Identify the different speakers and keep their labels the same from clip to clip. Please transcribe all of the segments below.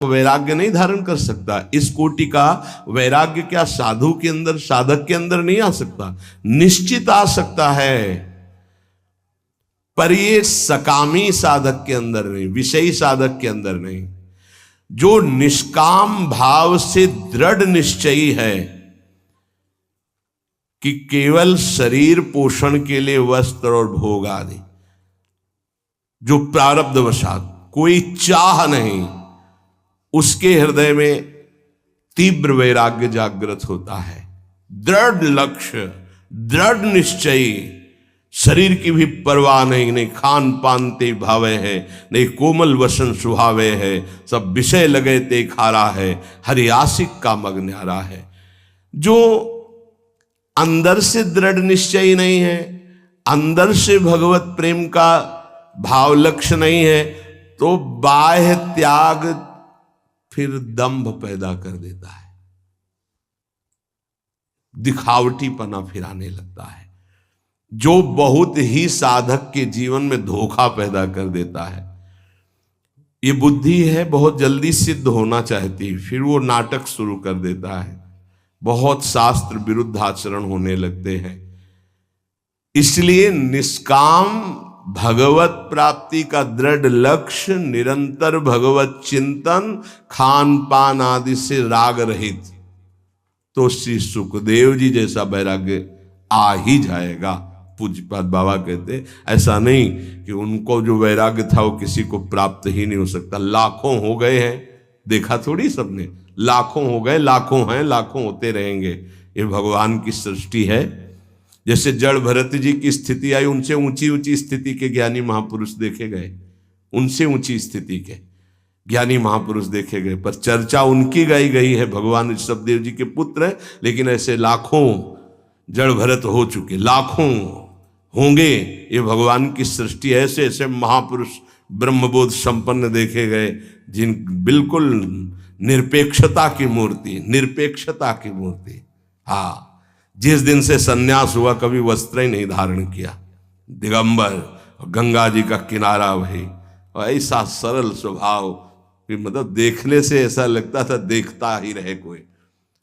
Speaker 1: वैराग्य नहीं धारण कर सकता। इस कोटि का वैराग्य क्या साधु के अंदर, साधक के अंदर नहीं आ सकता? निश्चित आ सकता है, पर ये सकामी साधक के अंदर नहीं, विषयी साधक के अंदर नहीं। जो निष्काम भाव से दृढ़ निश्चयी है कि केवल शरीर पोषण के लिए वस्त्र और भोग आदि, जो प्रारब्धवशात कोई चाह नहीं, उसके हृदय में तीव्र वैराग्य जागृत होता है। दृढ़ लक्ष्य, दृढ़ निश्चयी, शरीर की भी परवाह नहीं, नहीं खान पान ते भावे है, नहीं कोमल वसन सुहावे है, सब विषय लगे ते खारा है, हरियासिक का मग न्यारा है। जो अंदर से दृढ़ निश्चयी नहीं है, अंदर से भगवत प्रेम का भाव लक्ष्य नहीं है, तो बाह्य त्याग फिर दंभ पैदा कर देता है, दिखावटीपना फिर आने लगता है, जो बहुत ही साधक के जीवन में धोखा पैदा कर देता है। ये बुद्धि है बहुत जल्दी सिद्ध होना चाहती, फिर वो नाटक शुरू कर देता है, बहुत शास्त्र विरुद्ध आचरण होने लगते हैं। इसलिए निष्काम भगवत प्राप्ति का दृढ़ लक्ष्य, निरंतर भगवत चिंतन, खान पान आदि से राग रहित, तो श्री सुखदेव जी जैसा वैराग्य आ ही जाएगा। पूज्यपाद बाबा कहते ऐसा नहीं कि उनको जो वैराग्य था वो किसी को प्राप्त ही नहीं हो सकता। लाखों हो गए हैं, देखा थोड़ी सबने, लाखों हो गए, लाखों हैं, लाखों होते रहेंगे। ये भगवान की सृष्टि है। जैसे जड़ भरत जी की स्थिति आई, उनसे ऊंची ऊंची स्थिति के ज्ञानी महापुरुष देखे गए, उनसे ऊंची स्थिति के ज्ञानी महापुरुष देखे गए, पर चर्चा उनकी गाई गई है। भगवान ऋषभदेव जी के पुत्र हैं, लेकिन ऐसे लाखों जड़ भरत हो चुके, लाखों होंगे। ये भगवान की सृष्टि, ऐसे ऐसे महापुरुष ब्रह्मबोध संपन्न देखे गए, जिन बिल्कुल निरपेक्षता की मूर्ति, निरपेक्षता की मूर्ति। हाँ, जिस दिन से सन्यास हुआ कभी वस्त्र ही नहीं धारण किया, दिगंबर, गंगा जी का किनारा वही, और ऐसा सरल स्वभाव कि मतलब देखने से ऐसा लगता था देखता ही रहे कोई।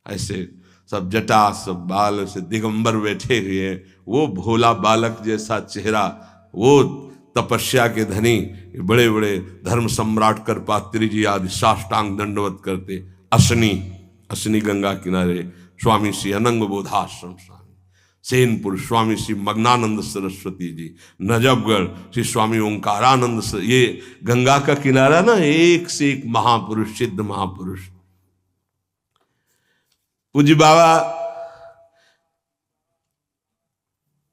Speaker 1: ऐसे सब जटा, सब बाल, से दिगंबर बैठे हुए, वो भोला बालक जैसा चेहरा, वो तपस्या के धनी, बड़े बड़े धर्म सम्राट करपात्री जी आदि साष्टांग दंडवत करते। असनी गंगा किनारे स्वामी श्री अनंग बोधाश्रम स्वामी, सेनपुर स्वामी श्री मग्नानंद सरस्वती जी, नजफगढ़ श्री स्वामी ओंकारानंद, ये गंगा का किनारा ना, एक से एक महापुरुष, सिद्ध महापुरुष। पूज्य बाबा,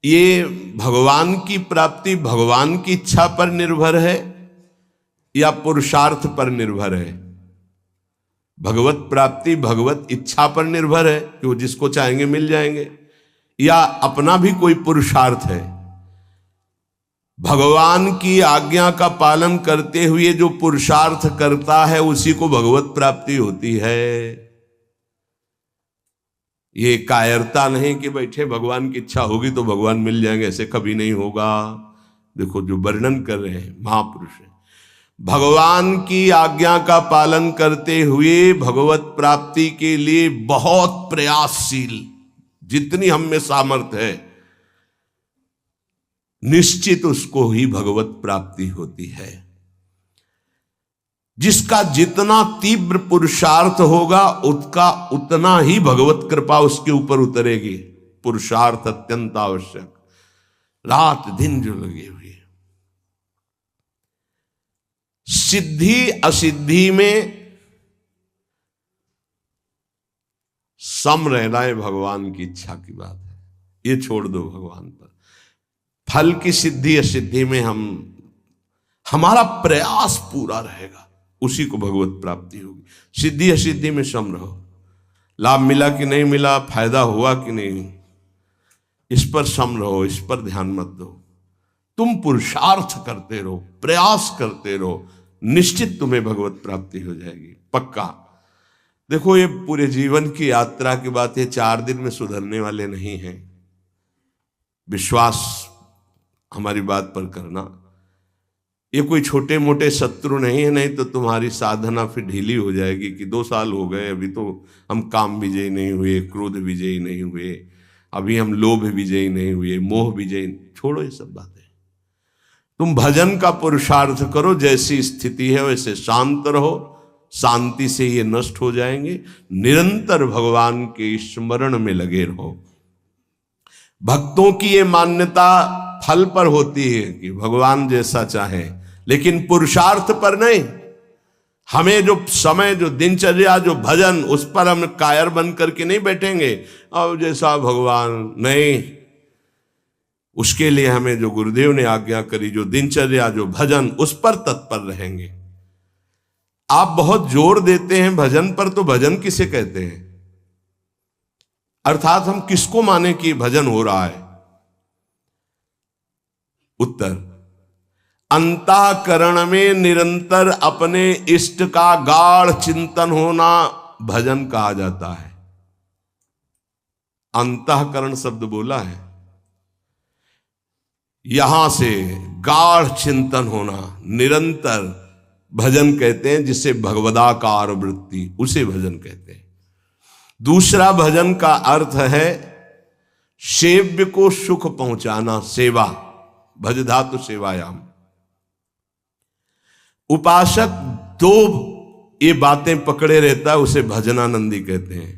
Speaker 1: ये भगवान की प्राप्ति भगवान की इच्छा पर निर्भर है या पुरुषार्थ पर निर्भर है? भगवत प्राप्ति भगवत इच्छा पर निर्भर है कि वो जिसको चाहेंगे मिल जाएंगे, या अपना भी कोई पुरुषार्थ है? भगवान की आज्ञा का पालन करते हुए जो पुरुषार्थ करता है उसी को भगवत प्राप्ति होती है। ये कायरता नहीं कि बैठे भगवान की इच्छा होगी तो भगवान मिल जाएंगे, ऐसे कभी नहीं होगा। देखो जो वर्णन कर रहे हैं महापुरुष है, भगवान की आज्ञा का पालन करते हुए भगवत प्राप्ति के लिए बहुत प्रयासशील, जितनी हम में सामर्थ्य है, निश्चित उसको ही भगवत प्राप्ति होती है। जिसका जितना तीव्र पुरुषार्थ होगा उसका उतना ही भगवत कृपा उसके ऊपर उतरेगी। पुरुषार्थ अत्यंत आवश्यक, रात दिन जो लगे हुए। सिद्धि असिद्धि में सम रहना है भगवान की इच्छा की बात है, ये छोड़ दो भगवान पर। फल की सिद्धि असिद्धि में हमारा प्रयास पूरा रहेगा, उसी को भगवत प्राप्ति होगी। सिद्धि असिद्धि में सम रहो, लाभ मिला कि नहीं मिला, फायदा हुआ कि नहीं, इस पर सम रहो, इस पर ध्यान मत दो। तुम पुरुषार्थ करते रहो, प्रयास करते रहो, निश्चित तुम्हें भगवत प्राप्ति हो जाएगी, पक्का। देखो ये पूरे जीवन की यात्रा की बात है, 4 दिन में सुधरने वाले नहीं हैं। विश्वास हमारी बात पर करना, ये कोई छोटे मोटे शत्रु नहीं है, नहीं तो तुम्हारी साधना फिर ढीली हो जाएगी कि 2 साल हो गए, अभी तो हम काम विजयी नहीं हुए, क्रोध विजयी नहीं हुए, अभी हम लोभ विजयी नहीं हुए, मोह विजयी। छोड़ो ये सब बातें, तुम भजन का पुरुषार्थ करो, जैसी स्थिति है वैसे शांत रहो, शांति से ये नष्ट हो जाएंगे। निरंतर भगवान के स्मरण में लगे रहो। भक्तों की ये मान्यता फल पर होती है कि भगवान जैसा चाहे, लेकिन पुरुषार्थ पर नहीं। हमें जो समय, जो दिनचर्या, जो भजन, उस पर हम कायर बन करके नहीं बैठेंगे अब जैसा भगवान नहीं। उसके लिए हमें जो गुरुदेव ने आज्ञा करी, जो दिनचर्या, जो भजन, उस पर तत्पर रहेंगे। आप बहुत जोर देते हैं भजन पर, तो भजन किसे कहते हैं? अर्थात हम किसको माने कि भजन हो रहा है? उत्तर, अंतःकरण में निरंतर अपने इष्ट का गाढ़ चिंतन होना भजन कहा जाता है। अंतःकरण शब्द बोला है, यहां से गाढ़ चिंतन होना, निरंतर भजन कहते हैं, जिसे भगवदाकार वृत्ति, उसे भजन कहते हैं। दूसरा भजन का अर्थ है सेव्य को सुख पहुंचाना, सेवा, भज धातु सेवायाम। उपासक 2 ये बातें पकड़े रहता है, उसे भजनानंदी कहते हैं।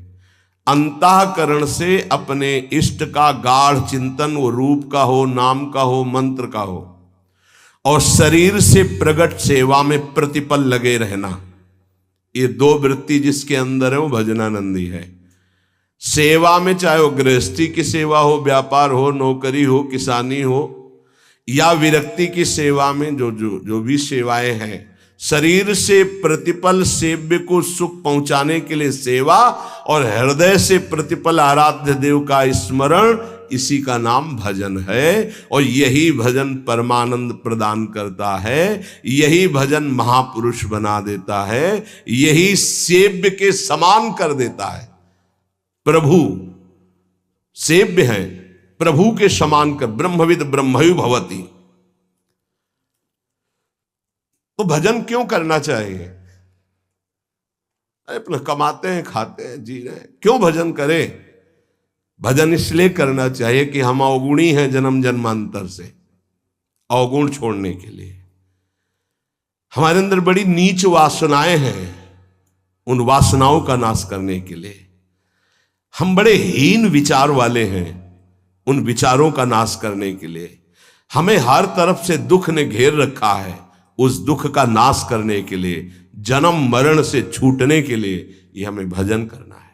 Speaker 1: अंतःकरण से अपने इष्ट का गाढ़ चिंतन, वो रूप का हो, नाम का हो, मंत्र का हो, और शरीर से प्रकट सेवा में प्रतिपल लगे रहना, ये 2 वृत्ति जिसके अंदर है वो भजनानंदी है। सेवा में चाहे वो गृहस्थी की सेवा हो, व्यापार हो, नौकरी हो, किसानी हो, या विरक्ति की सेवा में जो भी सेवाएं हैं, शरीर से प्रतिपल सेव्य को सुख पहुंचाने के लिए सेवा, और हृदय से प्रतिपल आराध्य देव का स्मरण, इसी का नाम भजन है। और यही भजन परमानंद प्रदान करता है, यही भजन महापुरुष बना देता है, यही सेव्य के समान कर देता है। प्रभु सेव्य है, प्रभु के समान कर, ब्रह्मविद ब्रह्मयु भवति। तो भजन क्यों करना चाहिए? अरे अपना कमाते हैं, खाते हैं, जी रहे हैं, क्यों भजन करें? भजन इसलिए करना चाहिए कि हम अवगुणी हैं जन्म जन्मांतर से, अवगुण छोड़ने के लिए। हमारे अंदर बड़ी नीच वासनाएं हैं, उन वासनाओं का नाश करने के लिए। हम बड़े हीन विचार वाले हैं, उन विचारों का नाश करने के लिए। हमें हर तरफ से दुख ने घेर रखा है, उस दुख का नाश करने के लिए, जन्म मरण से छूटने के लिए ये हमें भजन करना है।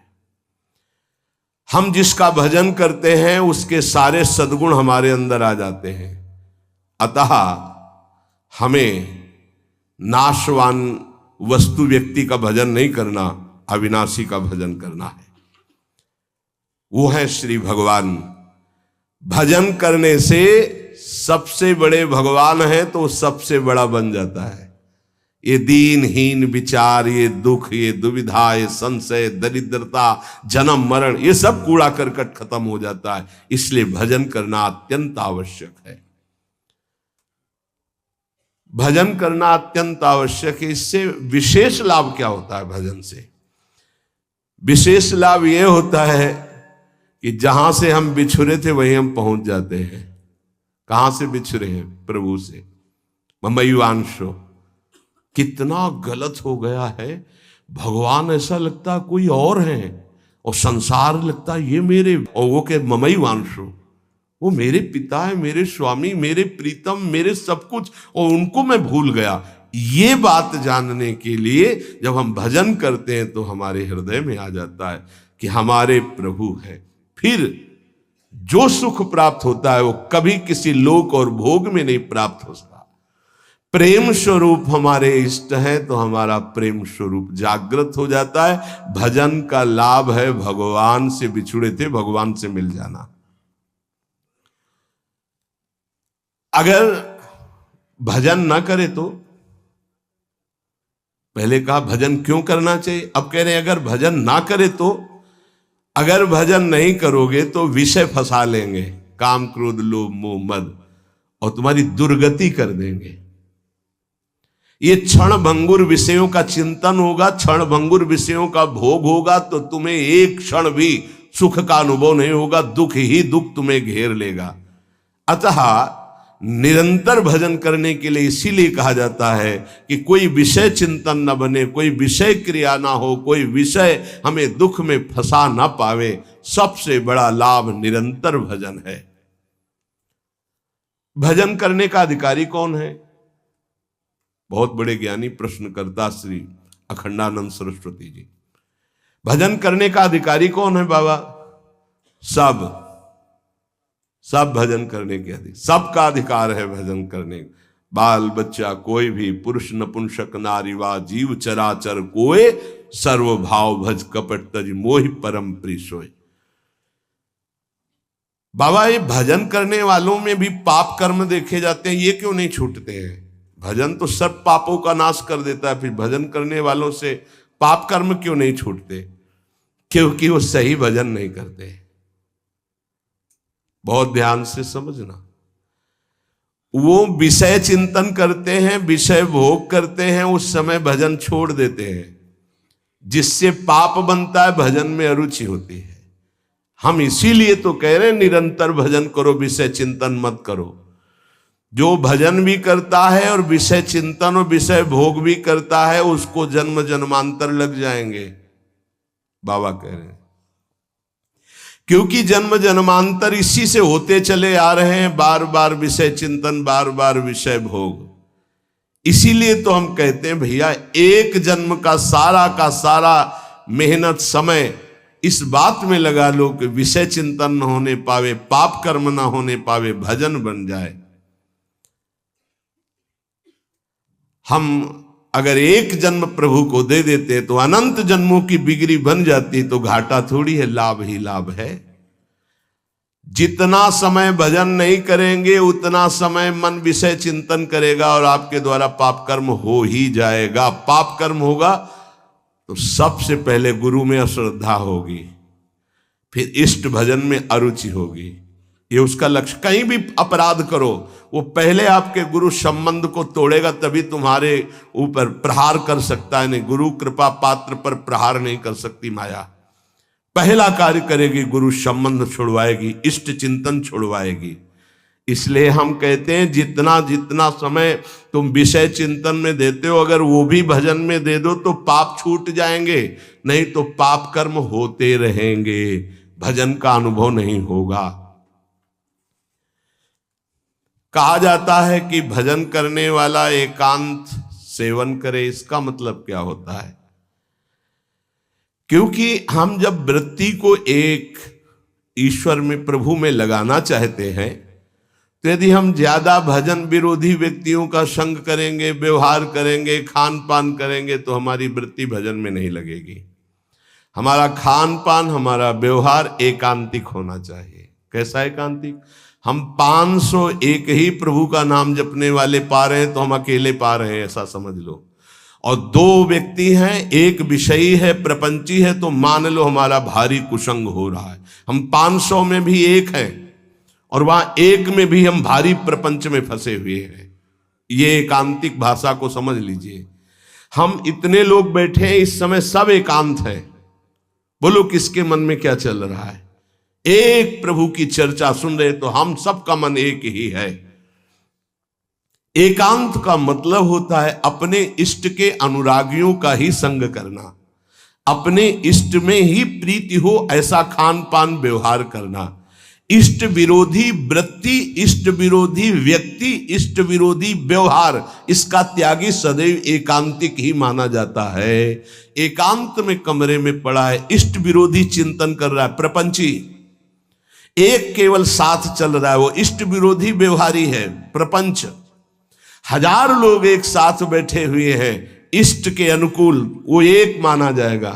Speaker 1: हम जिसका भजन करते हैं उसके सारे सद्गुण हमारे अंदर आ जाते हैं। अतः हमें नाशवान वस्तु व्यक्ति का भजन नहीं करना, अविनाशी का भजन करना है। वो है श्री भगवान। भजन करने से सबसे बड़े भगवान है तो सबसे बड़ा बन जाता है। ये दीनहीन विचार, ये दुख, ये दुविधा, ये संशय, दरिद्रता, जन्म मरण, ये सब कूड़ा करकट खत्म हो जाता है। इसलिए भजन करना अत्यंत आवश्यक है। भजन करना अत्यंत आवश्यक है। इससे विशेष लाभ क्या होता है? भजन से विशेष लाभ यह होता है कि जहां से हम बिछुरे थे वहीं हम पहुंच जाते हैं। कहां से बिछुरे हैं? प्रभु से। ममैवांशो, कितना गलत हो गया है। भगवान ऐसा लगता कोई और है, और संसार लगता ये मेरे, और वो के ममैवांशो, वो मेरे पिता है, मेरे स्वामी, मेरे प्रीतम, मेरे सब कुछ, और उनको मैं भूल गया। ये बात जानने के लिए जब हम भजन करते हैं तो हमारे हृदय में आ जाता है कि हमारे प्रभु है। फिर जो सुख प्राप्त होता है वो कभी किसी लोक और भोग में नहीं प्राप्त हो सकता। प्रेम स्वरूप हमारे इष्ट है तो हमारा प्रेम स्वरूप जागृत हो जाता है। भजन का लाभ है भगवान से बिछुड़े थे भगवान से मिल जाना। अगर भजन ना करे तो, पहले कहा भजन क्यों करना चाहिए, अब कह रहे हैं अगर भजन ना करे तो, अगर भजन नहीं करोगे तो विषय फंसा लेंगे, काम क्रोध लोभ मोह मद, और तुम्हारी दुर्गति कर देंगे। ये क्षण भंगुर विषयों का चिंतन होगा, क्षण भंगुर विषयों का भोग होगा, तो तुम्हें एक क्षण भी सुख का अनुभव नहीं होगा, दुख ही दुख तुम्हें घेर लेगा। अतः निरंतर भजन करने के लिए इसीलिए कहा जाता है कि कोई विषय चिंतन न बने, कोई विषय क्रिया ना हो, कोई विषय हमें दुख में फंसा ना पावे। सबसे बड़ा लाभ निरंतर भजन है। भजन करने का अधिकारी कौन है? बहुत बड़े ज्ञानी प्रश्नकर्ता श्री अखंडानंद सरस्वती जी। भजन करने का अधिकारी कौन है बाबा? सब भजन करने के अधिकार, सबका अधिकार है भजन करने। बाल बच्चा कोई भी, पुरुष नपुंसक नारी वा जीव चराचर कोय, सर्व भाव भज कपट तज मोहि परम प्रिय सोय। बाबा ये भजन करने वालों में भी पाप कर्म देखे जाते हैं, ये क्यों नहीं छूटते हैं? भजन तो सब पापों का नाश कर देता है, फिर भजन करने वालों से पाप कर्म क्यों नहीं छूटते? क्योंकि वो सही भजन नहीं करते। बहुत ध्यान से समझना। वो विषय चिंतन करते हैं, विषय भोग करते हैं, उस समय भजन छोड़ देते हैं, जिससे पाप बनता है, भजन में अरुचि होती है। हम इसीलिए तो कह रहे हैं निरंतर भजन करो, विषय चिंतन मत करो। जो भजन भी करता है और विषय चिंतन और विषय भोग भी करता है, उसको जन्म जन्मांतर लग जाएंगे, बाबा कह रहे हैं। क्योंकि जन्म जन्मांतर इसी से होते चले आ रहे हैं, बार बार विषय चिंतन, बार बार विषय भोग। इसीलिए तो हम कहते हैं भैया, एक जन्म का सारा मेहनत समय इस बात में लगा लो कि विषय चिंतन न होने पावे, पाप कर्म न होने पावे, भजन बन जाए। हम अगर एक जन्म प्रभु को दे देते तो अनंत जन्मों की बिगड़ी बन जाती, तो घाटा थोड़ी है, लाभ ही लाभ है। जितना समय भजन नहीं करेंगे उतना समय मन विषय चिंतन करेगा और आपके द्वारा पाप कर्म हो ही जाएगा। पाप कर्म होगा तो सबसे पहले गुरु में अश्रद्धा होगी, फिर इष्ट भजन में अरुचि होगी। ये उसका लक्ष्य। कहीं भी अपराध करो, वो पहले आपके गुरु संबंध को तोड़ेगा, तभी तुम्हारे ऊपर प्रहार कर सकता है। नहीं, गुरु कृपा पात्र पर प्रहार नहीं कर सकती माया। पहला कार्य करेगी, गुरु संबंध छुड़वाएगी, इष्ट चिंतन छुड़वाएगी। इसलिए हम कहते हैं जितना जितना समय तुम विषय चिंतन में देते हो, अगर वो भी भजन में दे दो तो पाप छूट जाएंगे, नहीं तो पाप कर्म होते रहेंगे, भजन का अनुभव नहीं होगा। कहा जाता है कि भजन करने वाला एकांत सेवन करे। इसका मतलब क्या होता है? क्योंकि हम जब वृत्ति को एक ईश्वर में, प्रभु में लगाना चाहते हैं, तो यदि हम ज्यादा भजन विरोधी व्यक्तियों का संग करेंगे, व्यवहार करेंगे, खान पान करेंगे, तो हमारी वृत्ति भजन में नहीं लगेगी। हमारा खान पान, हमारा व्यवहार एकांतिक होना चाहिए। कैसा एकांतिक? हम 501 ही प्रभु का नाम जपने वाले पा रहे हैं तो हम अकेले पा रहे हैं, ऐसा समझ लो। और 2 व्यक्ति हैं, एक विषयी है, प्रपंची है, तो मान लो हमारा भारी कुसंग हो रहा है। हम 500 में भी एक हैं और वहां एक में भी हम भारी प्रपंच में फंसे हुए हैं। ये एकांतिक भाषा को समझ लीजिए। हम इतने लोग बैठे हैं इस समय, सब एकांत हैं। बोलो किसके मन में क्या चल रहा है? एक प्रभु की चर्चा सुन रहे तो हम सबका मन एक ही है। एकांत का मतलब होता है अपने इष्ट के अनुरागियों का ही संग करना, अपने इष्ट में ही प्रीति हो ऐसा खान पान व्यवहार करना। इष्ट विरोधी वृत्ति, इष्ट विरोधी व्यक्ति, इष्ट विरोधी व्यवहार, इसका त्यागी सदैव एकांतिक ही माना जाता है। एकांत में कमरे में पड़ा है, इष्ट विरोधी चिंतन कर रहा है, प्रपंची एक केवल साथ चल रहा है, वो इष्ट विरोधी व्यवहारी है, प्रपंच। 1000 लोग एक साथ बैठे हुए हैं इष्ट के अनुकूल, वो एक माना जाएगा।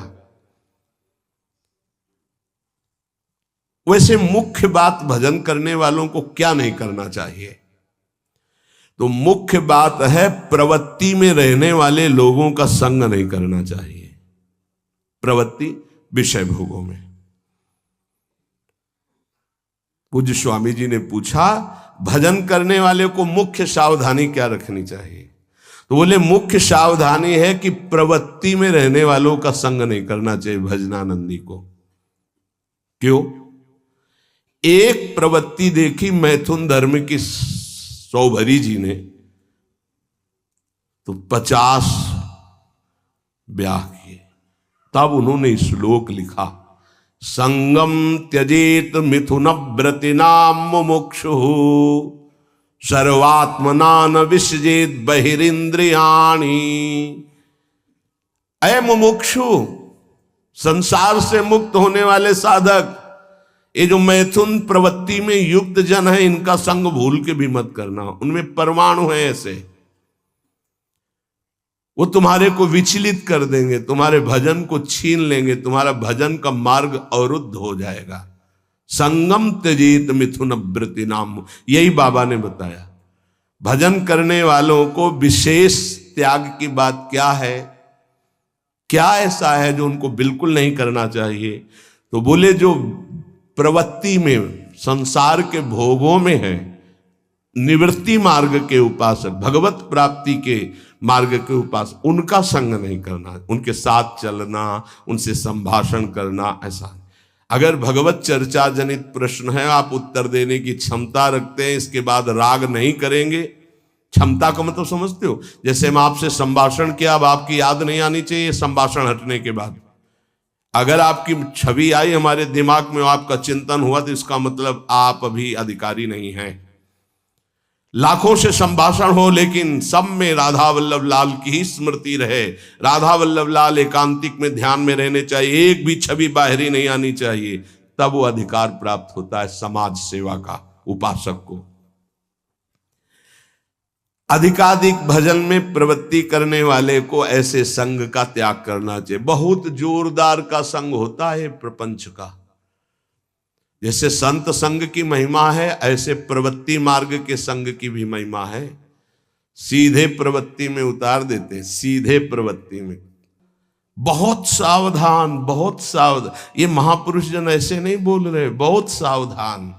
Speaker 1: वैसे मुख्य बात भजन करने वालों को क्या नहीं करना चाहिए? तो मुख्य बात है प्रवृत्ति में रहने वाले लोगों का संग नहीं करना चाहिए। प्रवृत्ति विषय भोगों में। पूज्य स्वामी जी ने पूछा भजन करने वाले को मुख्य सावधानी क्या रखनी चाहिए? तो बोले मुख्य सावधानी है कि प्रवृत्ति में रहने वालों का संग नहीं करना चाहिए भजनानंदी को। क्यों? एक प्रवृत्ति देखी मैथुन धर्म की सौभरी जी ने तो 50 ब्याह किए। तब उन्होंने श्लोक लिखा, संगम त्यजेत मिथुन व्रतिनाम मुमुक्षु सर्वात्मना न विसजेत बहिरिंद्रियाणि। अय मुमुक्षु, संसार से मुक्त होने वाले साधक, ये जो मैथुन प्रवृत्ति में युक्त जन है इनका संग भूल के भी मत करना। उनमें परमाणु है ऐसे, वो तुम्हारे को विचलित कर देंगे, तुम्हारे भजन को छीन लेंगे, तुम्हारा भजन का मार्ग अवरुद्ध हो जाएगा। संगम त्यजेत मिथुन व्रति नाम, यही बाबा ने बताया। भजन करने वालों को विशेष त्याग की बात क्या है, क्या ऐसा है जो उनको बिल्कुल नहीं करना चाहिए? तो बोले जो प्रवृत्ति में, संसार के भोगों में है, निवृत्ति मार्ग के उपासक, भगवत प्राप्ति के मार्ग के उपासक, उनका संग नहीं करना, उनके साथ चलना, उनसे संभाषण करना, ऐसा। अगर भगवत चर्चा जनित प्रश्न है, आप उत्तर देने की क्षमता रखते हैं, इसके बाद राग नहीं करेंगे। क्षमता का मतलब समझते हो? जैसे हम आपसे संभाषण किया, अब आपकी याद नहीं आनी चाहिए संभाषण हटने के बाद। अगर आपकी छवि आई हमारे दिमाग में, आपका चिंतन हुआ, तो इसका मतलब आप अभी अधिकारी नहीं हैं। लाखों से संभाषण हो लेकिन सब में राधा वल्लभ लाल की ही स्मृति रहे, राधा वल्लभ लाल एकांतिक में ध्यान में रहने चाहिए, एक भी छवि बाहरी नहीं आनी चाहिए, तब वो अधिकार प्राप्त होता है समाज सेवा का उपासक को। अधिकाधिक भजन में प्रवृत्ति करने वाले को ऐसे संग का त्याग करना चाहिए। बहुत जोरदार का संग होता है प्रपंच का। जैसे संत संग की महिमा है, ऐसे प्रवृत्ति मार्ग के संग की भी महिमा है। सीधे प्रवृत्ति में उतार देते हैं, सीधे प्रवृत्ति में। बहुत सावधान, बहुत सावधान। ये महापुरुष जन ऐसे नहीं बोल रहे, बहुत सावधान।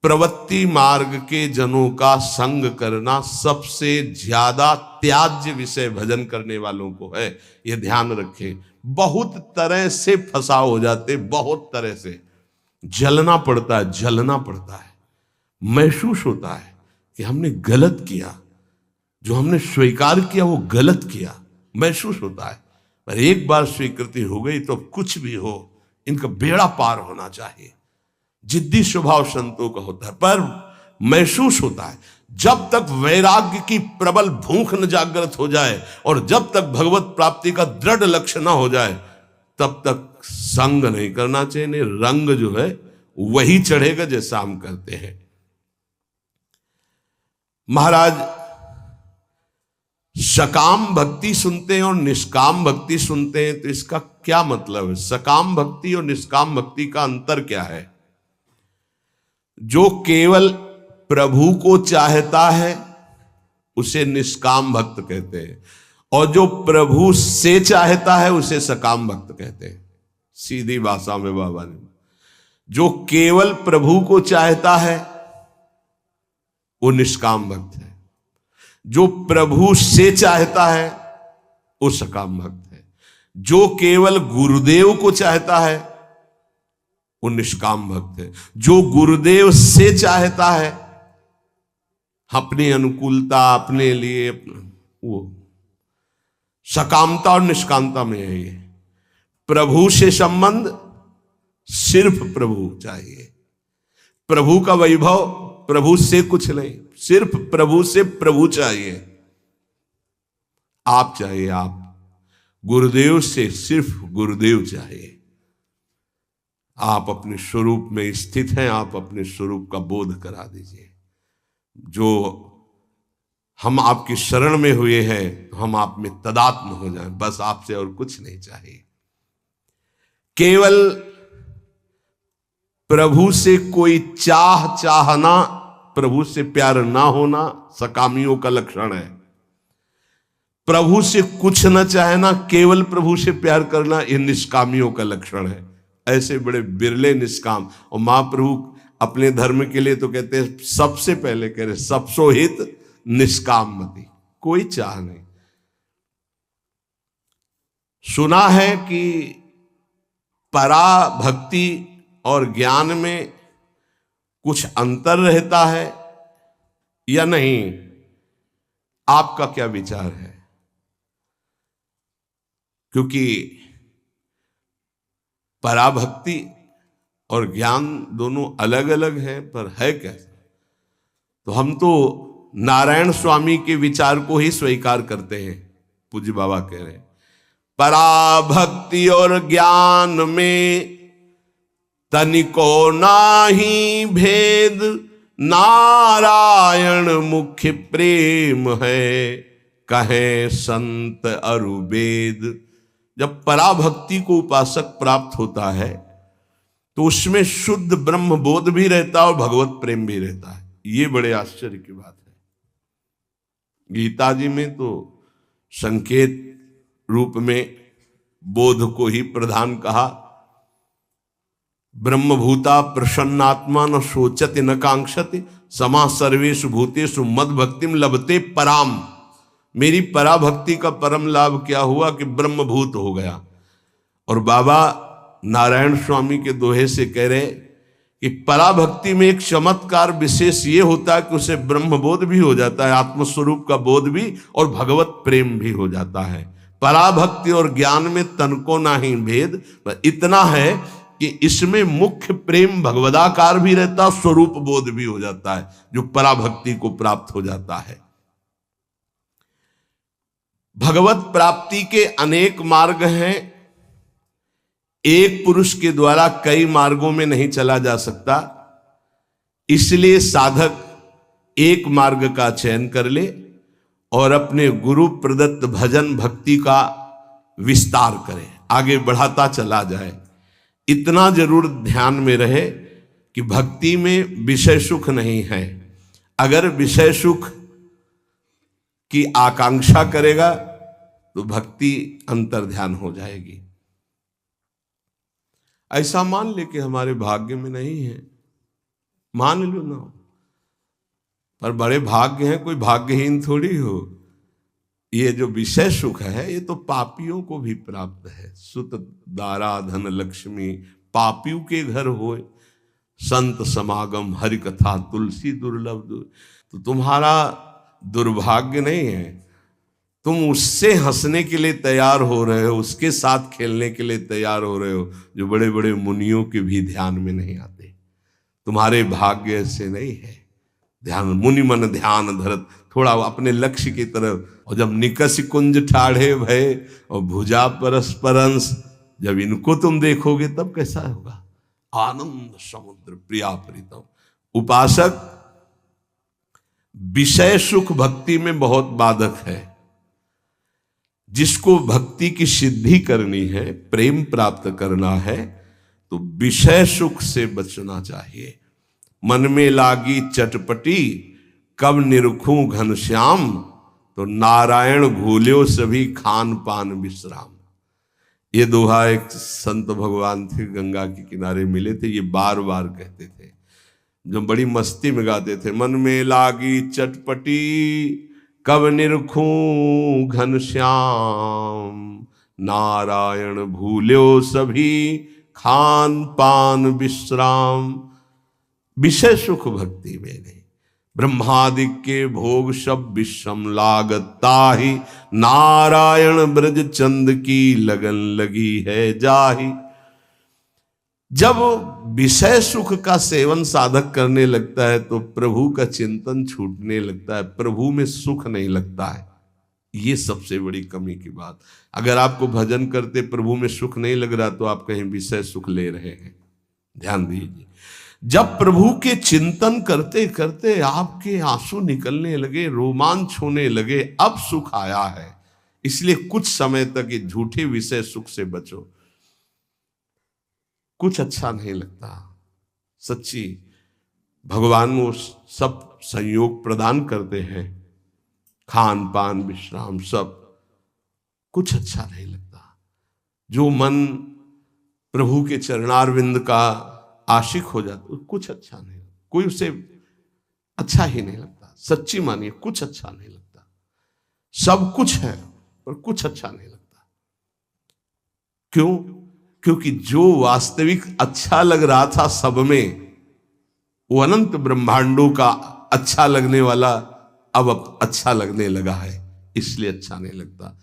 Speaker 1: प्रवृत्ति मार्ग के जनों का संग करना सबसे ज्यादा त्याज्य विषय भजन करने वालों को है, ये ध्यान रखें। बहुत तरह से फंसाव हो जाते, बहुत तरह से जलना पड़ता है, जलना पड़ता है, महसूस होता है कि हमने गलत किया, जो हमने स्वीकार किया वो गलत किया, महसूस होता है। पर एक बार स्वीकृति हो गई तो कुछ भी हो, इनका बेड़ा पार होना चाहिए। जिद्दी स्वभाव संतों का होता है, पर महसूस होता है। जब तक वैराग्य की प्रबल भूख न जागृत हो जाए और जब तक भगवत प्राप्ति का दृढ़ लक्ष्य न हो जाए, तब तक संग नहीं करना चाहिए। नहीं, रंग जो है वही चढ़ेगा जैसा हम करते हैं। महाराज सकाम भक्ति सुनते हैं और निष्काम भक्ति सुनते हैं, तो इसका क्या मतलब है? सकाम भक्ति और निष्काम भक्ति का अंतर क्या है? जो केवल प्रभु को चाहता है उसे निष्काम भक्त कहते हैं, और जो प्रभु से चाहता है उसे सकाम भक्त कहते हैं। सीधी भाषा में बाबा ने, जो केवल प्रभु को चाहता है वो निष्काम भक्त है, जो प्रभु से चाहता है वो सकाम भक्त है, जो केवल गुरुदेव को चाहता है वो निष्काम भक्त है, जो गुरुदेव से चाहता है अपनी अनुकूलता, अपने लिए, वो सकामता और निष्कामता में है। ये प्रभु से संबंध सिर्फ प्रभु चाहिए, प्रभु का वैभव, प्रभु से कुछ नहीं, सिर्फ प्रभु से प्रभु चाहिए, आप चाहिए, आप गुरुदेव से सिर्फ गुरुदेव चाहिए। आप अपने स्वरूप में स्थित हैं, आप अपने स्वरूप का बोध करा दीजिए। जो हम आपकी शरण में हुए हैं तो हम आप में तदात्म हो जाएं, बस आपसे और कुछ नहीं चाहिए। केवल प्रभु से कोई चाहना, प्रभु से प्यार ना होना सकामियों का लक्षण है। प्रभु से कुछ न चाहना, केवल प्रभु से प्यार करना, ये निष्कामियों का लक्षण है। ऐसे बड़े बिरले निष्काम। और महाप्रभु अपने धर्म के लिए तो कहते हैं, सबसे पहले कह रहे सबसो हित निष्काम मति, कोई चाह नहीं। सुना है कि पराभक्ति और ज्ञान में कुछ अंतर रहता है या नहीं? आपका क्या विचार है? क्योंकि पराभक्ति और ज्ञान दोनों अलग अलग है, पर है कैसा? तो हम तो नारायण स्वामी के विचार को ही स्वीकार करते हैं। पूज्य बाबा कह रहे हैं पराभक्ति और ज्ञान में तनिको नाही भेद, नारायण मुख्य प्रेम है, कहे संत अरुवेद। जब पराभक्ति को उपासक प्राप्त होता है तो उसमें शुद्ध ब्रह्म बोध भी रहता है और भगवत प्रेम भी रहता है। ये बड़े आश्चर्य की बात है। गीता जी में तो संकेत रूप में बोध को ही प्रधान कहा। ब्रह्मभूता प्रसन्नात्मा न शोचति न कांक्षति, समा सर्वेषु भूतेषु मद भक्तिम लभते पराम। मेरी पराभक्ति का परम लाभ क्या हुआ कि ब्रह्मभूत हो गया। और बाबा नारायण स्वामी के दोहे से कह रहे कि पराभक्ति में एक चमत्कार विशेष ये होता है कि उसे ब्रह्मबोध भी हो जाता है, आत्मस्वरूप का बोध भी, और भगवत प्रेम भी हो जाता है। पराभक्ति और ज्ञान में तनको नाही भेद, पर इतना है कि इसमें मुख्य प्रेम भगवदाकार भी रहता, स्वरूप बोध भी हो जाता है, जो पराभक्ति को प्राप्त हो जाता है। भगवत प्राप्ति के अनेक मार्ग हैं। एक पुरुष के द्वारा कई मार्गों में नहीं चला जा सकता, इसलिए साधक एक मार्ग का चयन कर ले और अपने गुरु प्रदत्त भजन भक्ति का विस्तार करे, आगे बढ़ाता चला जाए। इतना जरूर ध्यान में रहे कि भक्ति में विषय सुख नहीं है। अगर विषय सुख की आकांक्षा करेगा तो भक्ति अंतर्ध्यान हो जाएगी। ऐसा मान ले कि हमारे भाग्य में नहीं है, मान लो ना, पर बड़े भाग्य हैं, कोई भाग्यहीन थोड़ी हो। ये जो विषय सुख है ये तो पापियों को भी प्राप्त है। सुत दारा धन लक्ष्मी पापियों के घर होए, संत समागम हरि कथा तुलसी दुर्लभ। तो तुम्हारा दुर्भाग्य नहीं है, तुम उससे हंसने के लिए तैयार हो रहे हो, उसके साथ खेलने के लिए तैयार हो रहे हो जो बड़े बड़े मुनियों के भी ध्यान में नहीं आते। तुम्हारे भाग्य से नहीं है। ध्यान मुनि मन ध्यान धरत, थोड़ा अपने लक्ष्य की तरफ। और जब निकस कुंज ठाढ़े भय और भुजा परस्परंस, जब इनको तुम देखोगे तब कैसा होगा? आनंद समुद्र प्रिया प्रीतम। उपासक विषय सुख भक्ति में बहुत बाधक है। जिसको भक्ति की सिद्धि करनी है, प्रेम प्राप्त करना है, तो विषय सुख से बचना चाहिए। मन में लागी चटपटी कब निरखूं घनश्याम, तो नारायण भूल्यो सभी खान पान विश्राम। ये दोहा एक संत भगवान थे, गंगा के किनारे मिले थे, ये बार बार कहते थे, जो बड़ी मस्ती में गाते थे। मन में लागी चटपटी कब निरखूं घनश्याम, नारायण भूल्यो सभी खान पान विश्राम। विषय सुख भक्ति में नहीं। ब्रह्मादिक के भोग सब विषम लागता ही, नारायण ब्रज चंद की लगन लगी है जाही। जब विषय सुख का सेवन साधक करने लगता है तो प्रभु का चिंतन छूटने लगता है, प्रभु में सुख नहीं लगता है। ये सबसे बड़ी कमी की बात। अगर आपको भजन करते प्रभु में सुख नहीं लग रहा तो आप कहीं विषय सुख ले रहे हैं। ध्यान दीजिए, जब प्रभु के चिंतन करते करते आपके आंसू निकलने लगे, रोमांच होने लगे, अब सुख आया है। इसलिए कुछ समय तक ये झूठे विषय सुख से बचो। कुछ अच्छा नहीं लगता। सच्ची भगवान वो सब संयोग प्रदान करते हैं, खान पान विश्राम सब, कुछ अच्छा नहीं लगता। जो मन प्रभु के चरणारविंद का आशिक हो जाता, कुछ अच्छा नहीं लगता, कोई उसे अच्छा ही नहीं लगता। सच्ची मानिए, कुछ अच्छा नहीं लगता। सब कुछ है पर कुछ अच्छा नहीं लगता। क्यों? क्योंकि जो वास्तविक अच्छा लग रहा था सब में, वो अनंत ब्रह्मांडों का अच्छा लगने वाला अब अच्छा लगने लगा है, इसलिए अच्छा नहीं लगता।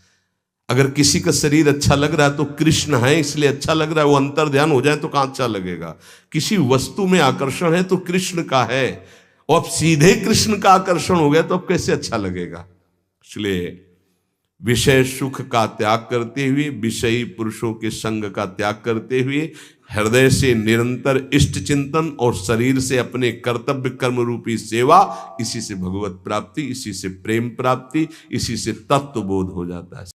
Speaker 1: अगर किसी का शरीर अच्छा लग रहा है तो कृष्ण है इसलिए अच्छा लग रहा है, वो अंतर ध्यान हो जाए तो कहां अच्छा लगेगा। किसी वस्तु में आकर्षण है तो कृष्ण का है, और अब सीधे कृष्ण का आकर्षण हो गया तो अब कैसे अच्छा लगेगा। इसलिए विषय सुख का त्याग करते हुए, विषयी पुरुषों के संग का त्याग करते हुए, हृदय से निरंतर इष्ट चिंतन और शरीर से अपने कर्तव्य कर्म रूपी सेवा, इसी से भगवत प्राप्ति, इसी से प्रेम प्राप्ति, इसी से तत्व बोध हो जाता है।